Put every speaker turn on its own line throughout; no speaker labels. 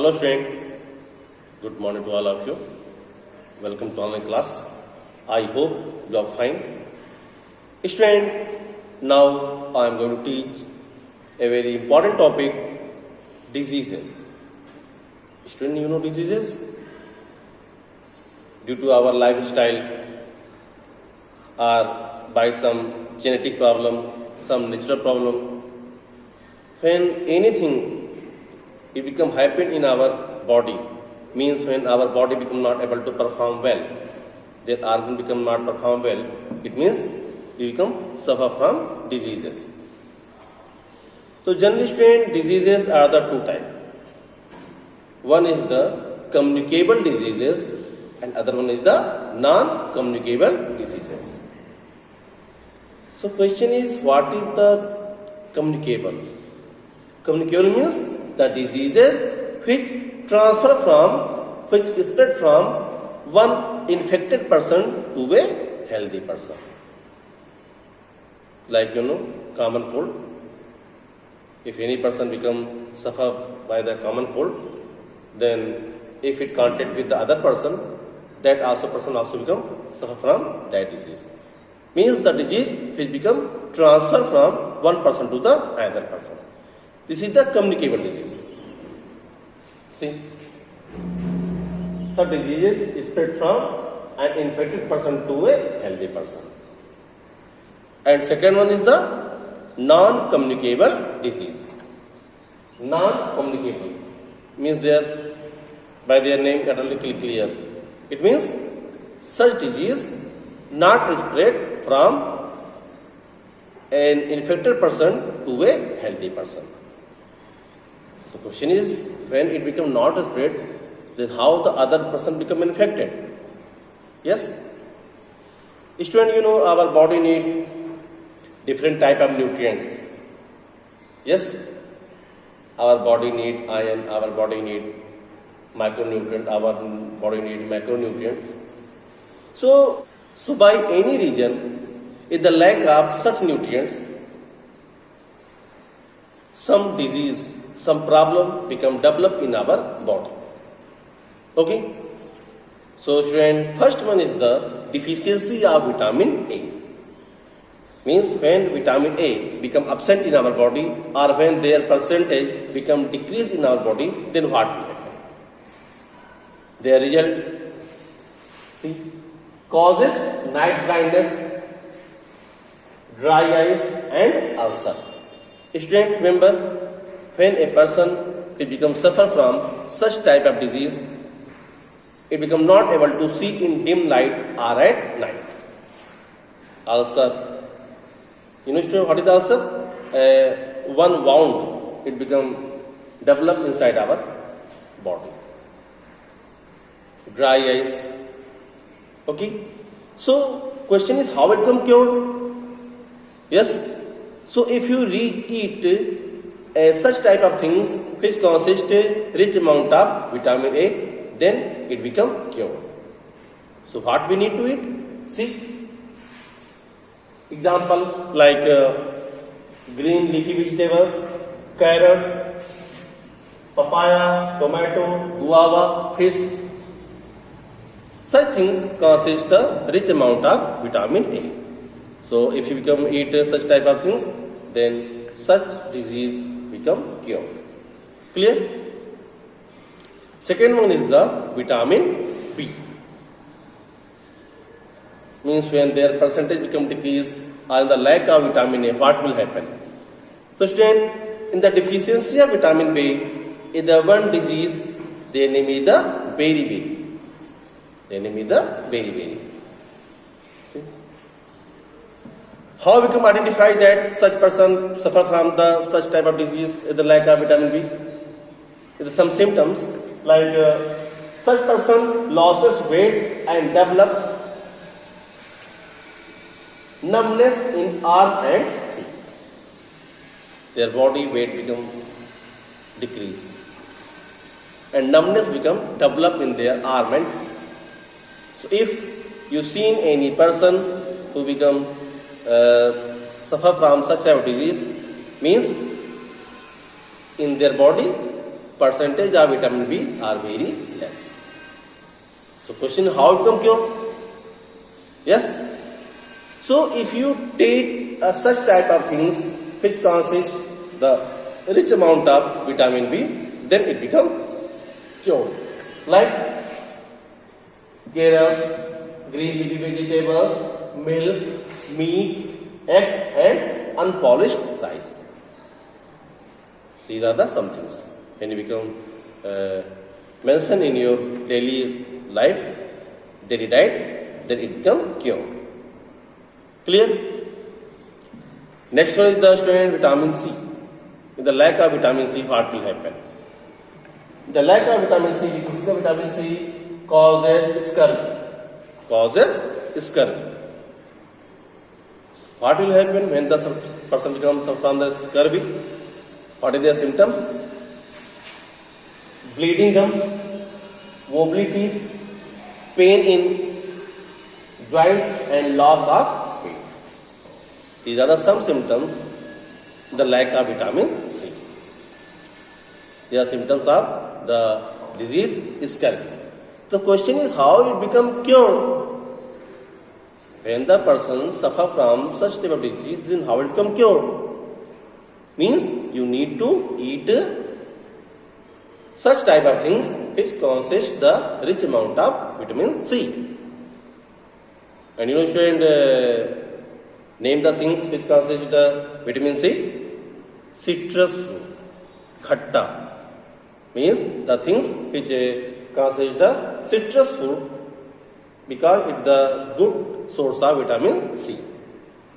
Hello student, good morning to all of you. Welcome to online class. I hope you are fine. Student, now I am going to teach a very important topic, diseases. Student, you know diseases? Due to our lifestyle or by some genetic problem, some natural problem, when anything it become happen in our body, means when our body become not able to perform well, their organ become not perform well, it means we become suffer from diseases. So generally student, diseases are the two types. One is the communicable diseases and other one is the non-communicable diseases. So question is, what is the communicable? Communicable means the diseases which spread from one infected person to a healthy person. Like common cold. If any person suffer by the common cold, then if it contact with the other person, that person also become suffer from that disease. Means the disease which become transfer from one person to the other person. This is the communicable disease. See, some diseases spread from an infected person to a healthy person. And second one is the non-communicable disease. Non-communicable means by their name utterly clear. It means such disease not spread from an infected person to a healthy person. The question is, when it becomes not spread, then how the other person become infected? Yes? Student, our body need different type of nutrients. Yes? Our body need iron, our body need micronutrient, our body need macronutrients. So by any reason, in the lack of such nutrients, some disease, some problem become developed in our body. Okay? So student, first one is the deficiency of vitamin A. Means when vitamin A become absent in our body or when their percentage become decreased in our body, then what will happen? Their result, causes night blindness, dry eyes and ulcer. Student, remember, when a person will become suffer from such type of disease, it become not able to see in dim light or at night. Ulcer. Student, what is the ulcer? One wound, it become developed inside our body. Dry eyes. Okay. So question is, how it become cured? Yes. So if you eat such type of things which consist rich amount of vitamin A, then it become cured. So what we need to eat? See. Example like green leafy vegetables, carrot, papaya, tomato, guava, fish. Such things consist a rich amount of vitamin A. So if you eat such type of things, then such disease become cured. Clear? Second one is the vitamin B. Means when their percentage become decreased or the lack of vitamin A, what will happen? So student, in the deficiency of vitamin B, in the one disease, their name is the beriberi. Their name is the beriberi. How we can identify that such person suffer from such type of disease, the lack of vitamin B? There are some symptoms like such person loses weight and develops numbness in arm and feet. Their body weight become decrease and numbness become developed in their arm and feet. So if you seen any person who become suffer from such type of disease, means in their body percentage of vitamin B are very less. So question, how it become cure? Yes. So if you take such type of things which consist the rich amount of vitamin B, then it become cured. Like carrots, green leafy vegetables, milk, meat, eggs and unpolished rice. These are the some things. When you become mention in your daily life, daily diet, then it become cured. Clear? Next one is the student vitamin C. In the lack of vitamin C, what will happen? The lack of vitamin C, because the vitamin C causes scurvy. Causes scurvy. What will happen when the person becomes from the scurvy? What are their symptoms? Bleeding gums, wobbly teeth, pain in joints and loss of weight. These are the some symptoms the lack of vitamin C. These are symptoms of the disease scurvy. The question is how it become cured. When the person suffer from such type of disease, then how it become cured? Means you need to eat such type of things which consist the rich amount of vitamin C. And you should name the things which consist the vitamin C. Citrus fruit, khatta, means the things which consist the citrus fruit because it's the good source of vitamin C.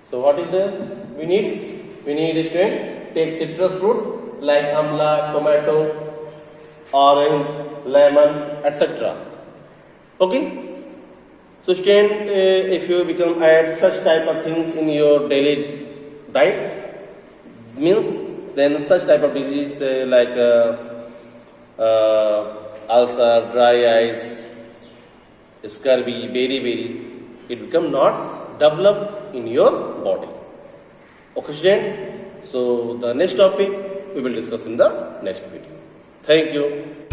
So what is the we need? We need a student take citrus fruit like amla, tomato, orange, lemon, etc. Okay. So student, if you become add such type of things in your daily diet, means then such type of disease like ulcer, dry eyes, scurvy, beriberi, it become not developed in your body. Okay student, so the next topic we will discuss in the next video. Thank you.